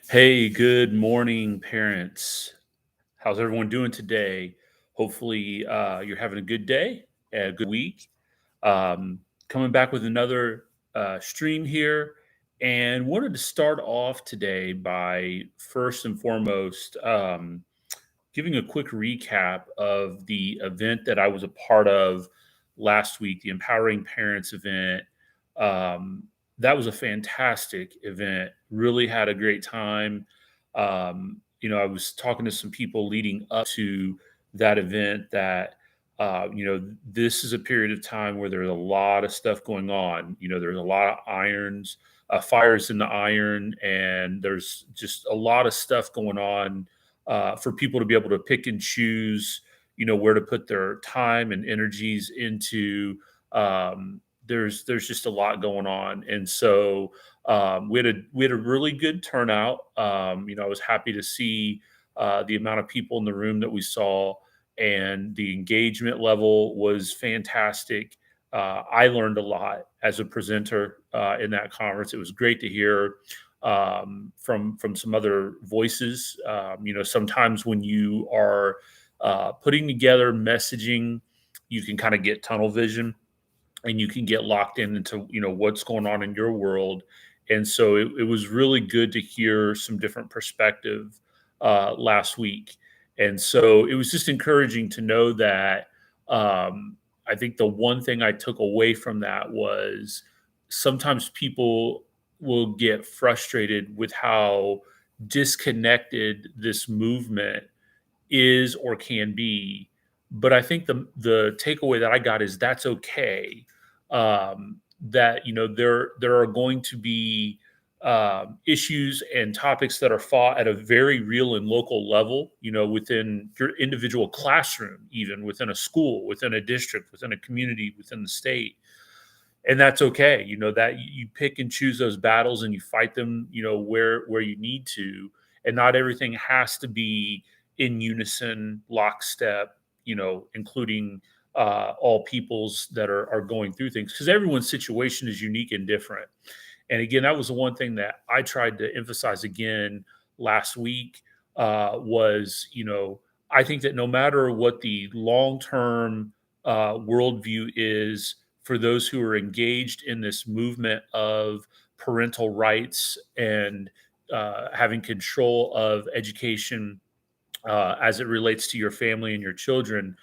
Hey, good morning, parents. How's everyone doing today? Hopefully, you're having a good day, a good week. Coming back with another stream here, and wanted to start off today by first and foremost giving a quick recap of the event that I was a part of last week, the Empowering Parents event. Um, that was a fantastic event. Really had a great time. I was talking to some people leading up to that event that, this is a period of time where there's a lot of stuff going on. There's a lot of fires in the iron, and there's just a lot of stuff going on for people to be able to pick and choose, where to put their time and energies into. There's just a lot going on, and so we had a really good turnout. I was happy to see the amount of people in the room that we saw, and the engagement level was fantastic. I learned a lot as a presenter in that conference. It was great to hear from some other voices. Sometimes when you are putting together messaging, you can kind of get tunnel vision, and you can get locked into what's going on in your world. And so it was really good to hear some different perspective last week. And so it was just encouraging to know that. I think the one thing I took away from that was sometimes people will get frustrated with how disconnected this movement is or can be. But I think the takeaway that I got is that's okay. That there are going to be issues and topics that are fought at a very real and local level. Within your individual classroom, even within a school, within a district, within a community, within the state, and that's okay. That you pick and choose those battles and you fight them. Where you need to, and not everything has to be in unison, lockstep. Including all peoples that are going through things, because everyone's situation is unique and different. And again, that was the one thing that I tried to emphasize again last week. Was I think that no matter what the long term worldview is for those who are engaged in this movement of parental rights and having control of education as it relates to your family and your children,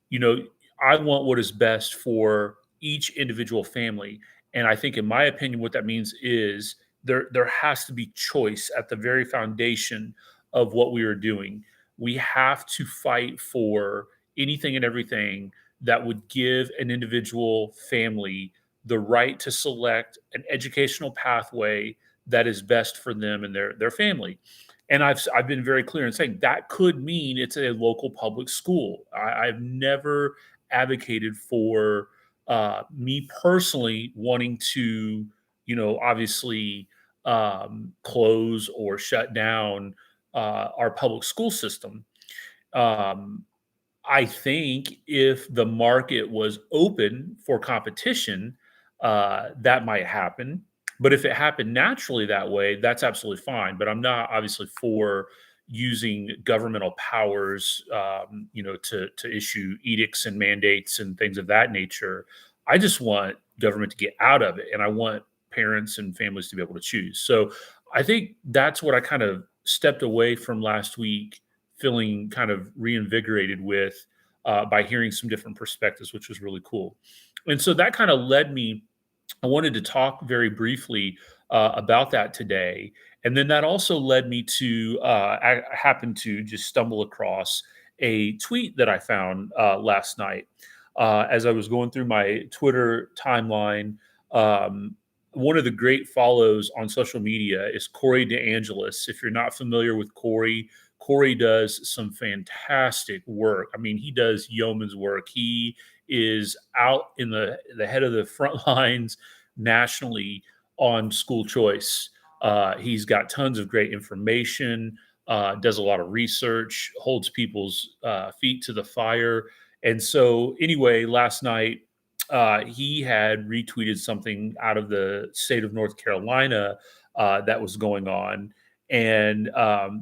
you know, I want what is best for each individual family. And I think, in my opinion, what that means is there has to be choice at the very foundation of what we are doing. We have to fight for anything and everything that would give an individual family the right to select an educational pathway that is best for them and their family. And I've been very clear in saying that could mean it's a local public school. I've never advocated for me personally wanting to, obviously close or shut down our public school system. Um, I think if the market was open for competition, that might happen. But if it happened naturally that way, that's absolutely fine. But I'm not obviously for using governmental powers, to issue edicts and mandates and things of that nature. I just want government to get out of it, and I want parents and families to be able to choose. So I think that's what I kind of stepped away from last week, feeling kind of reinvigorated with by hearing some different perspectives, which was really cool. And so that kind of led me. I wanted to talk very briefly about that today. And then that also led me to, I happened to just stumble across a tweet that I found last night as I was going through my Twitter timeline. One of the great follows on social media is Corey DeAngelis. If you're not familiar with Corey, Corey does some fantastic work. I mean, he does yeoman's work. He is out in the head of the front lines nationally on school choice. He's got tons of great information, does a lot of research, holds people's feet to the fire. And so, anyway, last night he had retweeted something out of the state of North Carolina that was going on. And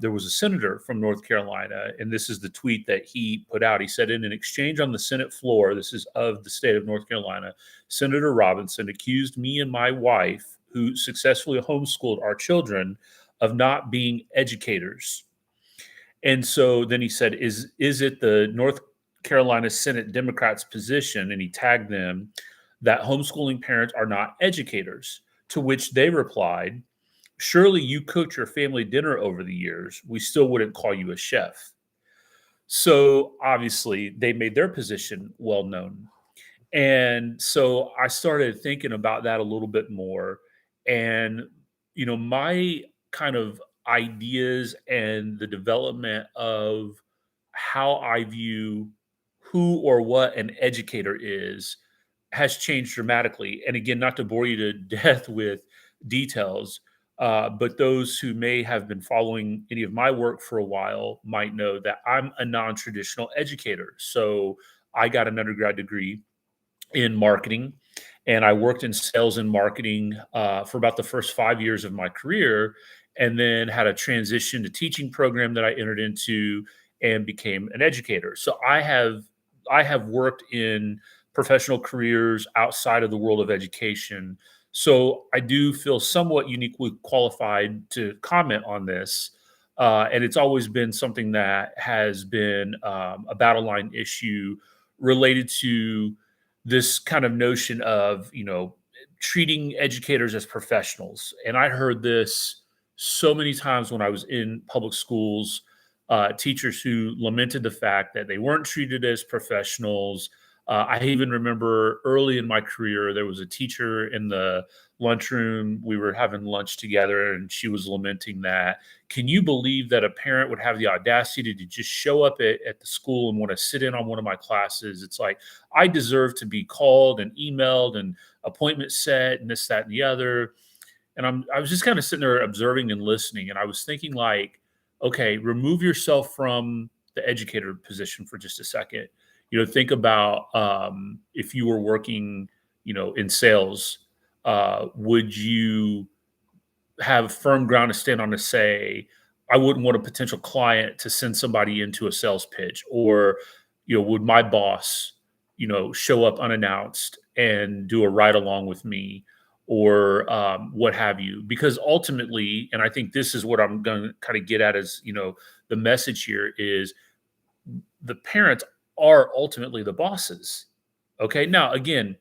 there was a senator from North Carolina, and this is the tweet that he put out. He said, in an exchange on the Senate floor, this is of the state of North Carolina, Senator Robinson accused me and my wife, who successfully homeschooled our children, of not being educators. And so then he said, is it the North Carolina Senate Democrats' position, and he tagged them, that homeschooling parents are not educators? To which they replied, surely you cooked your family dinner over the years. We still wouldn't call you a chef. So obviously they made their position well known. And so I started thinking about that a little bit more. And, my kind of ideas and the development of how I view who or what an educator is has changed dramatically. And again, not to bore you to death with details, but those who may have been following any of my work for a while might know that I'm a non traditional educator. So I got an undergrad degree in marketing, and I worked in sales and marketing for about the first 5 years of my career, and then had a transition to teaching program that I entered into and became an educator. So I have worked in professional careers outside of the world of education. So I do feel somewhat uniquely qualified to comment on this. And it's always been something that has been a battle line issue related to this kind of notion of, treating educators as professionals. And I heard this so many times when I was in public schools, teachers who lamented the fact that they weren't treated as professionals. I even remember early in my career, there was a teacher in the lunchroom. We were having lunch together, and she was lamenting that. Can you believe that a parent would have the audacity to just show up at the school and want to sit in on one of my classes? It's like, I deserve to be called and emailed and appointment set and this, that, and the other. And I was just kind of sitting there observing and listening. And I was thinking, like, okay, remove yourself from the educator position for just a second. Think about if you were working, in sales, would you have firm ground to stand on to say, I wouldn't want a potential client to send somebody into a sales pitch? Or, would my boss, show up unannounced and do a ride along with me, or what have you? Because ultimately, and I think this is what I'm going to kind of get at, is, the message here is the parents are ultimately the bosses. Okay. Now, again,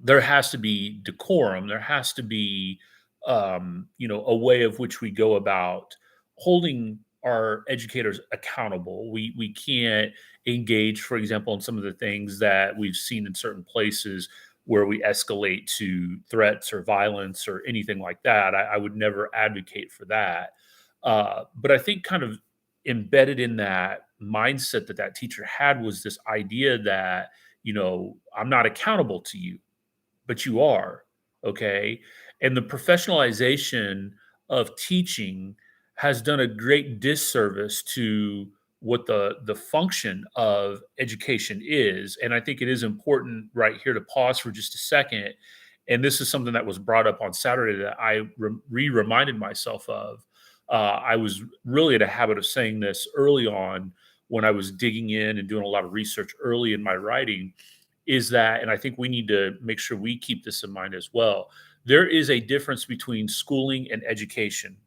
there has to be decorum. There has to be, a way of which we go about holding our educators accountable. We can't engage, for example, in some of the things that we've seen in certain places where we escalate to threats or violence or anything like that. I would never advocate for that. But I think kind of embedded in that mindset that that teacher had was this idea that, I'm not accountable to you, but you are. Okay. And the professionalization of teaching has done a great disservice to what the function of education is. And I think it is important right here to pause for just a second. And this is something that was brought up on Saturday that I reminded myself of. I was really in a habit of saying this early on when I was digging in and doing a lot of research early in my writing, is that, and I think we need to make sure we keep this in mind as well, there is a difference between schooling and education.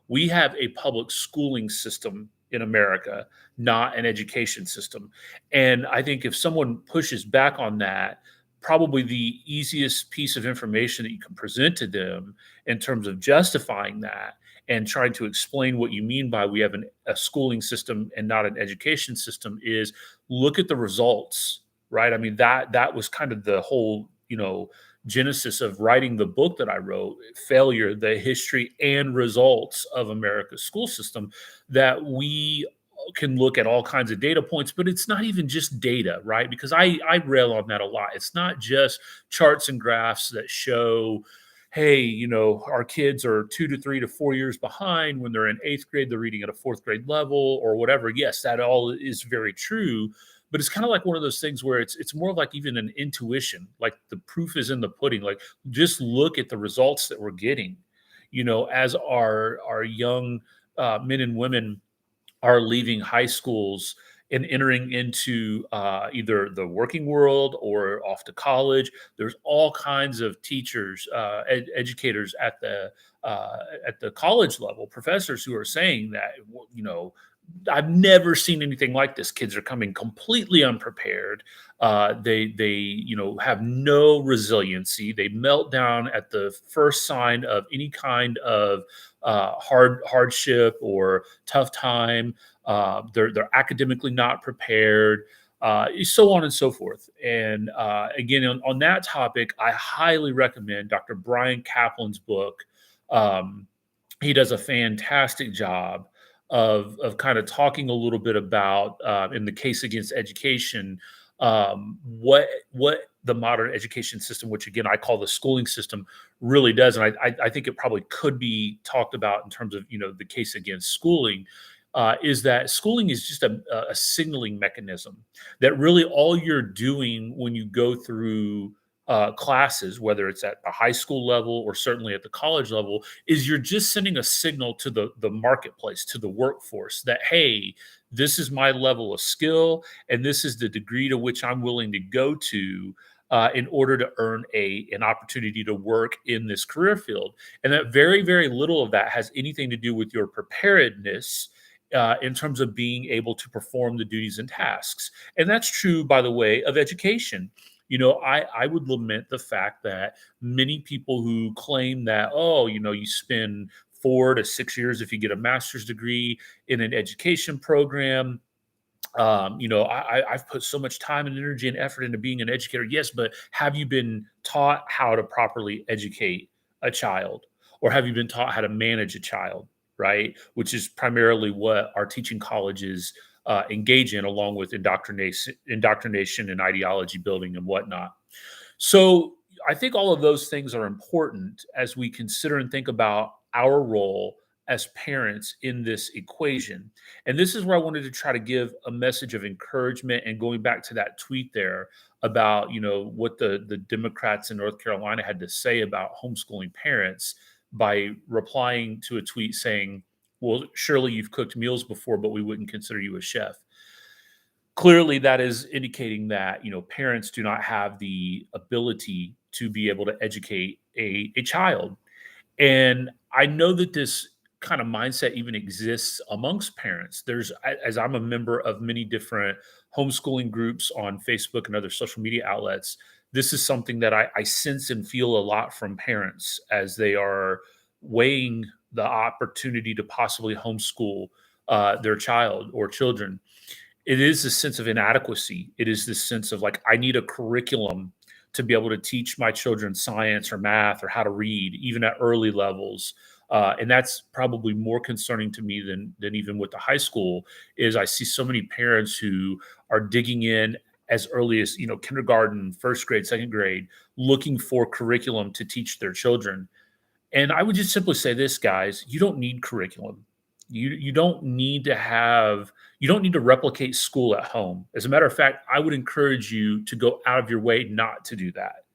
We have a public schooling system in America, not an education system. And I think if someone pushes back on that, probably the easiest piece of information that you can present to them in terms of justifying that and trying to explain what you mean by we have a schooling system and not an education system is look at the results, right? I mean, that was kind of the whole, genesis of writing the book that I wrote, Failure: The History and Results of America's School System, that we can look at all kinds of data points, but it's not even just data, right? Because I rail on that a lot. It's not just charts and graphs that show, hey, our kids are 2 to 3 to 4 years behind. When they're in eighth grade, they're reading at a fourth grade level or whatever. Yes, that all is very true. But it's kind of like one of those things where it's more like even an intuition, like the proof is in the pudding. Like, just look at the results that we're getting. as our young men and women are leaving high schools and entering into either the working world or off to college. There's all kinds of teachers, educators uh, at the college level, professors who are saying that I've never seen anything like this. Kids are coming completely unprepared. They have no resiliency. They melt down at the first sign of any kind of hardship or tough time. They're academically not prepared, so on and so forth. And again, on that topic, I highly recommend Dr. Brian Kaplan's book. Um, he does a fantastic job of kind of talking a little bit about in the case against education, what the modern education system, which again I call the schooling system, really does. And I think it probably could be talked about in terms of the case against schooling. Is that schooling is just a signaling mechanism that really all you're doing when you go through classes, whether it's at the high school level or certainly at the college level, is you're just sending a signal to the marketplace, to the workforce, that hey, this is my level of skill and this is the degree to which I'm willing to go to in order to earn an opportunity to work in this career field. And that very, very little of that has anything to do with your preparedness in terms of being able to perform the duties and tasks. And that's true, by the way, of education. I would lament the fact that many people who claim that, oh, you spend 4 to 6 years if you get a master's degree in an education program. I've put so much time and energy and effort into being an educator. Yes, but have you been taught how to properly educate a child, or have you been taught how to manage a child? Right, which is primarily what our teaching colleges engage in, along with indoctrination and ideology building and whatnot. So I think all of those things are important as we consider and think about our role as parents in this equation. And this is where I wanted to try to give a message of encouragement, and going back to that tweet there about, what the Democrats in North Carolina had to say about homeschooling parents by replying to a tweet saying, well, surely you've cooked meals before, but we wouldn't consider you a chef. Clearly that is indicating that parents do not have the ability to be able to educate a child. And I know that this kind of mindset even exists amongst parents. As I'm a member of many different homeschooling groups on Facebook and other social media outlets, this is something that I sense and feel a lot from parents as they are weighing the opportunity to possibly homeschool their child or children. It is a sense of inadequacy. It is this sense of like, I need a curriculum to be able to teach my children science or math or how to read, even at early levels. And that's probably more concerning to me than even with the high school. Is I see so many parents who are digging in as early as kindergarten, first grade, second grade, looking for curriculum to teach their children. And I would just simply say this, guys: you don't need curriculum. You don't need to have you don't need to replicate school at home. As a matter of fact, I would encourage you to go out of your way not to do that.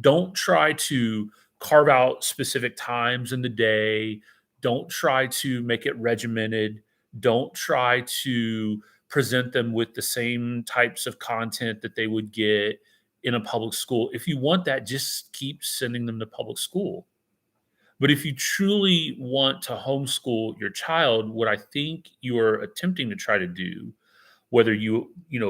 Don't try to carve out specific times in the day. Don't try to make it regimented. Don't try to present them with the same types of content that they would get in a public school. If you want that, just keep sending them to public school. But if you truly want to homeschool your child, what I think you're attempting to try to do, whether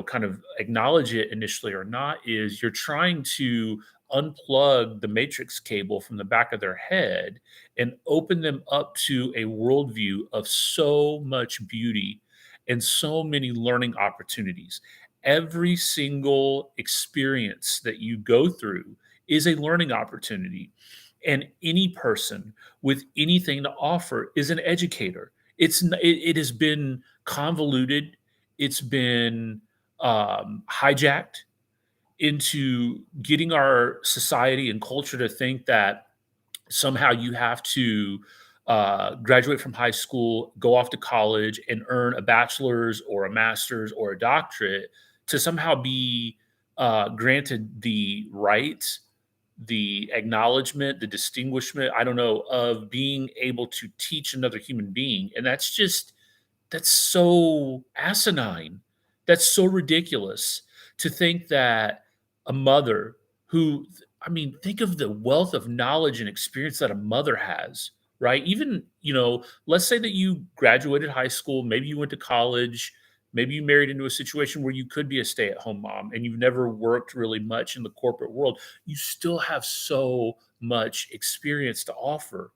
kind of acknowledge it initially or not, is you're trying to unplug the matrix cable from the back of their head and open them up to a worldview of so much beauty and so many learning opportunities. Every single experience that you go through is a learning opportunity. And any person with anything to offer is an educator. It has been convoluted. It's been hijacked into getting our society and culture to think that somehow you have to graduate from high school, go off to college, and earn a bachelor's or a master's or a doctorate to somehow be granted the right, the acknowledgement, the distinguishment, I don't know, of being able to teach another human being. And that's so asinine. That's so ridiculous to think that a mother who, I mean, think of the wealth of knowledge and experience that a mother has, right? Even, let's say that you graduated high school, maybe you went to college, maybe you married into a situation where you could be a stay at home mom and you've never worked really much in the corporate world. You still have so much experience to offer.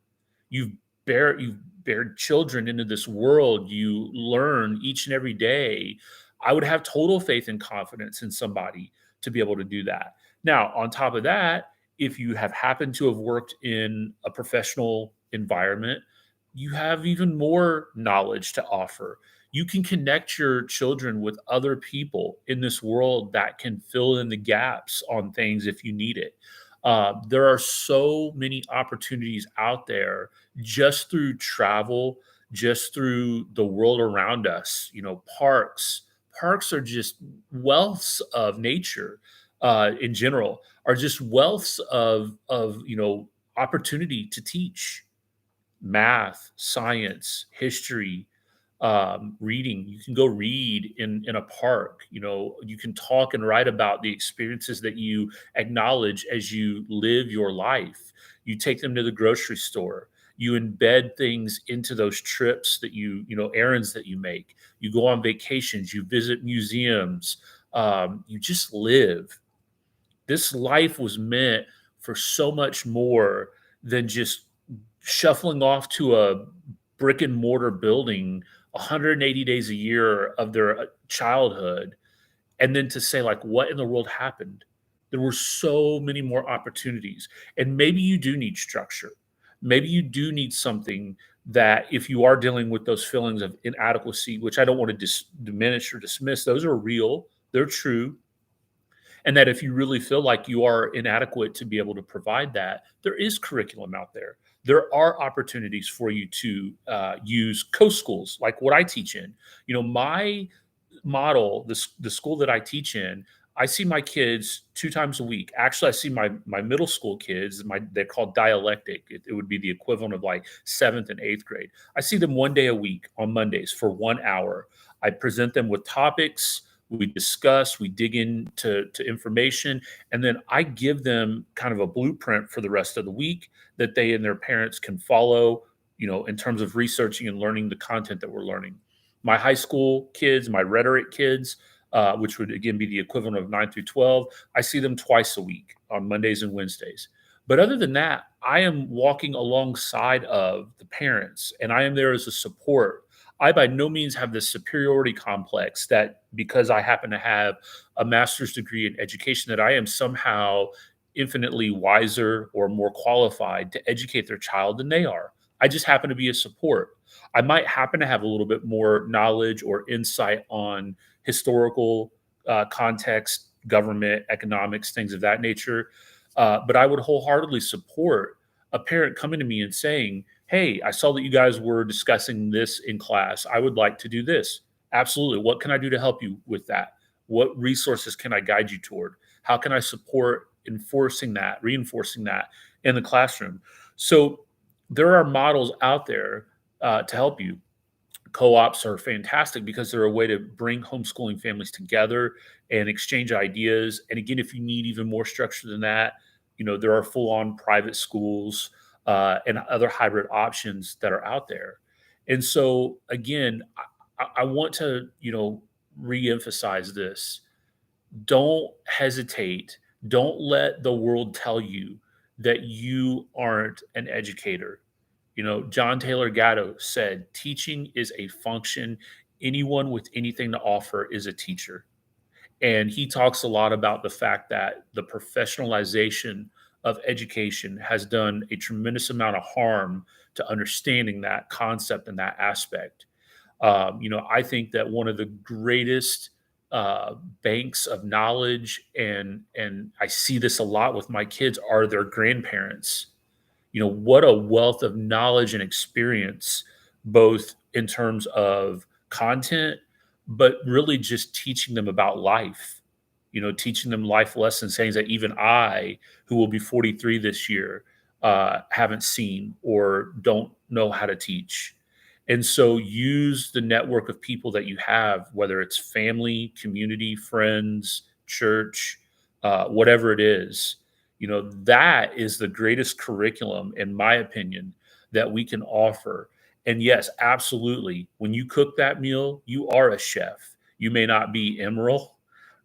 You've you've bared children into this world. You learn each and every day. I would have total faith and confidence in somebody to be able to do that. Now, on top of that, if you have happened to have worked in a professional environment, you have even more knowledge to offer. You can connect your children with other people in this world that can fill in the gaps on things if you need it. There are so many opportunities out there just through travel, just through the world around us. Parks. Parks are just wealths of nature in general, are just wealths of opportunity to teach math, science, history, reading. You can go read in a park. You can talk and write about the experiences that you acknowledge as you live your life. You take them to the grocery store. You embed things into those trips that errands that you make. You go on vacations. You visit museums. You just live. This life was meant for so much more than just shuffling off to a brick and mortar building 180 days a year of their childhood, and then to say, like, what in the world happened? There were so many more opportunities. And maybe you do need structure. Maybe you do need something that, if you are dealing with those feelings of inadequacy, which I don't want to diminish or dismiss, those are real, they're true. And that if you really feel like you are inadequate to be able to provide that, there is curriculum out there. There are opportunities for you to use co-schools like what I teach in. My model, the school that I teach in, I see my kids 2 times a week. Actually, I see my middle school kids. They're called dialectic. It would be the equivalent of like seventh and eighth grade. I see them one day a week on Mondays for 1 hour. I present them with topics. We discuss. We dig into information, and then I give them kind of a blueprint for the rest of the week that they and their parents can follow. In terms of researching and learning the content that we're learning. My high school kids, my rhetoric kids, which would again be the equivalent of 9 through 12, I see them twice a week on Mondays and Wednesdays. But other than that, I am walking alongside of the parents and I am there as a support. I by no means have this superiority complex that because I happen to have a master's degree in education, that I am somehow infinitely wiser or more qualified to educate their child than they are. I just happen to be a support. I might happen to have a little bit more knowledge or insight on historical context, government, economics, things of that nature. But I would wholeheartedly support a parent coming to me and saying, "Hey, I saw that you guys were discussing this in class. I would like to do this. Absolutely. What can I do to help you with that? What resources can I guide you toward? How can I support reinforcing that in the classroom?" So there are models out there to help you. Co-ops are fantastic because they're a way to bring homeschooling families together and exchange ideas. And again, if you need even more structure than that, there are full-on private schools and other hybrid options that are out there. And so, again, I want to, re-emphasize this. Don't hesitate. Don't let the world tell you that you aren't an educator. John Taylor Gatto said, teaching is a function. Anyone with anything to offer is a teacher. And he talks a lot about the fact that the professionalization of education has done a tremendous amount of harm to understanding that concept and that aspect. I think that one of the greatest banks of knowledge, and I see this a lot with my kids, are their grandparents. What a wealth of knowledge and experience, both in terms of content, but really just teaching them about life. teaching them life lessons, things that even I, who will be 43 this year, haven't seen or don't know how to teach. And so use the network of people that you have, whether it's family, community, friends, church, whatever it is. That is the greatest curriculum, in my opinion, that we can offer. And yes, absolutely. When you cook that meal, you are a chef. You may not be Emerald,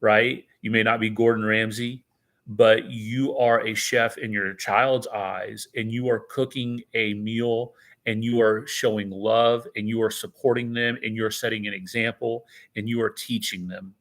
right? You may not be Gordon Ramsay, but you are a chef in your child's eyes, and you are cooking a meal, and you are showing love, and you are supporting them, and you're setting an example, and you are teaching them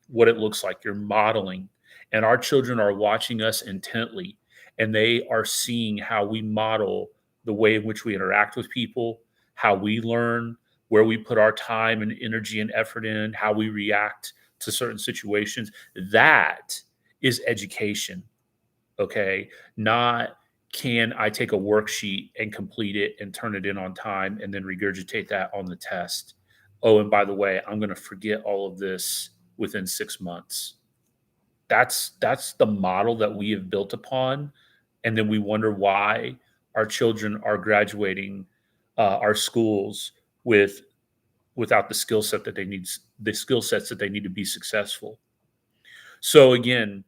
what it looks like. You're modeling. And our children are watching us intently, and they are seeing how we model the way in which we interact with people, how we learn, where we put our time and energy and effort in, how we react to certain situations. That is education. Okay. Not, can I take a worksheet and complete it and turn it in on time and then regurgitate that on the test? Oh, and by the way, I'm going to forget all of this within 6 months. That's the model that we have built upon, and then we wonder why our children are graduating our schools with without the skill sets that they need to be successful. So again,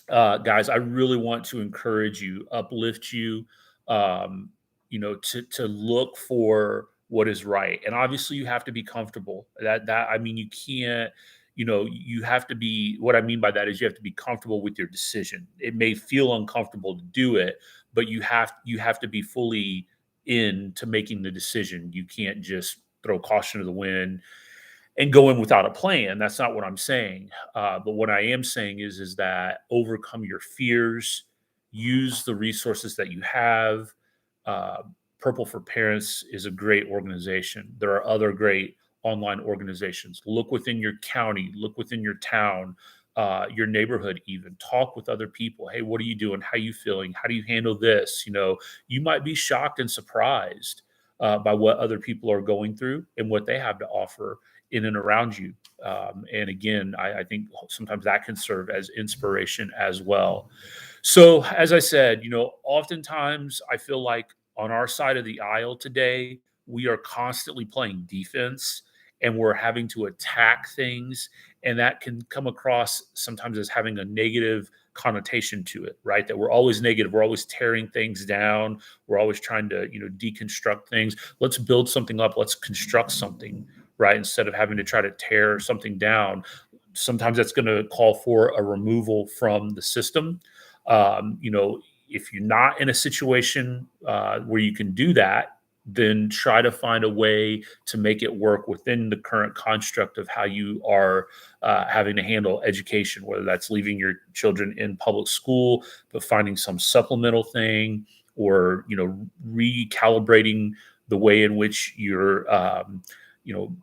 guys, I really want to encourage you, uplift you, to look for what is right. And obviously, you have to be comfortable. I mean, you can't. You have to be. What I mean by that is you have to be comfortable with your decision. It may feel uncomfortable to do it, but you have to be fully into making the decision. You can't just throw caution to the wind and go in without a plan. That's not what I'm saying. But what I am saying is that overcome your fears, use the resources that you have. Uh, Purple for Parents is a great organization. There are other great online organizations. Look within your county, look within your town, your neighborhood, even talk with other people. Hey, what are you doing? How are you feeling? How do you handle this? You might be shocked and surprised by what other people are going through and what they have to offer in and around you. And again, I think sometimes that can serve as inspiration as well. So, as I said, oftentimes I feel like on our side of the aisle today, we are constantly playing defense and we're having to attack things. And that can come across sometimes as having a negative connotation to it, right? That we're always negative, we're always tearing things down, we're always trying to, deconstruct things. Let's build something up, let's construct something, right? Instead of having to try to tear something down. Sometimes that's going to call for a removal from the system. If you're not in a situation where you can do that, then try to find a way to make it work within the current construct of how you are having to handle education, whether that's leaving your children in public school, but finding some supplemental thing, or, recalibrating the way in which you're,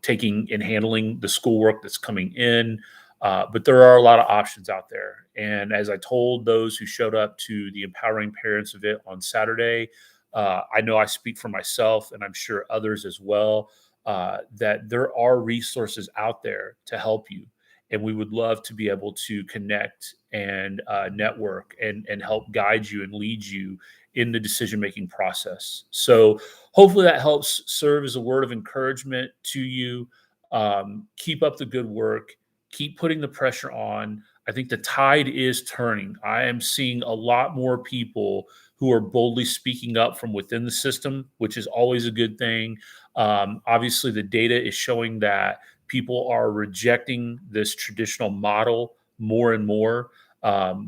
taking and handling the schoolwork that's coming in. But there are a lot of options out there. And as I told those who showed up to the Empowering Parents event on Saturday, I know I speak for myself, and I'm sure others as well, that there are resources out there to help you. And we would love to be able to connect and network and help guide you and lead you in the decision making process. So hopefully that helps serve as a word of encouragement to you. Keep up the good work. Keep putting the pressure on. I think the tide is turning. I am seeing a lot more people who are boldly speaking up from within the system, which is always a good thing. Obviously, the data is showing that people are rejecting this traditional model more and more,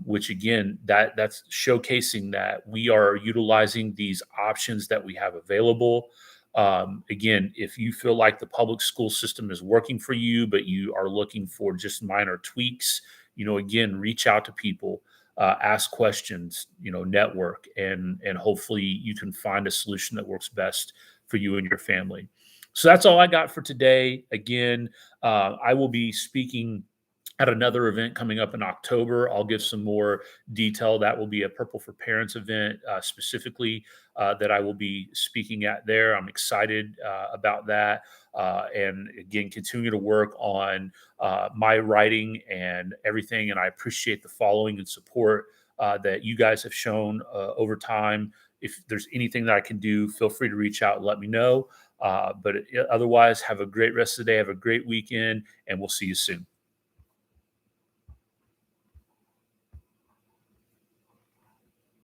which again, that's showcasing that we are utilizing these options that we have available. Again, if you feel like the public school system is working for you, but you are looking for just minor tweaks, again, reach out to people, ask questions, network, and hopefully you can find a solution that works best for you and your family. So that's all I got for today. Again, I will be speaking at another event coming up in October. I'll give some more detail. That will be a Purple for Parents event specifically that I will be speaking at there. I'm excited about that. And again, continue to work on my writing and everything. And I appreciate the following and support that you guys have shown over time. If there's anything that I can do, feel free to reach out and let me know. But otherwise, have a great rest of the day. Have a great weekend, and we'll see you soon.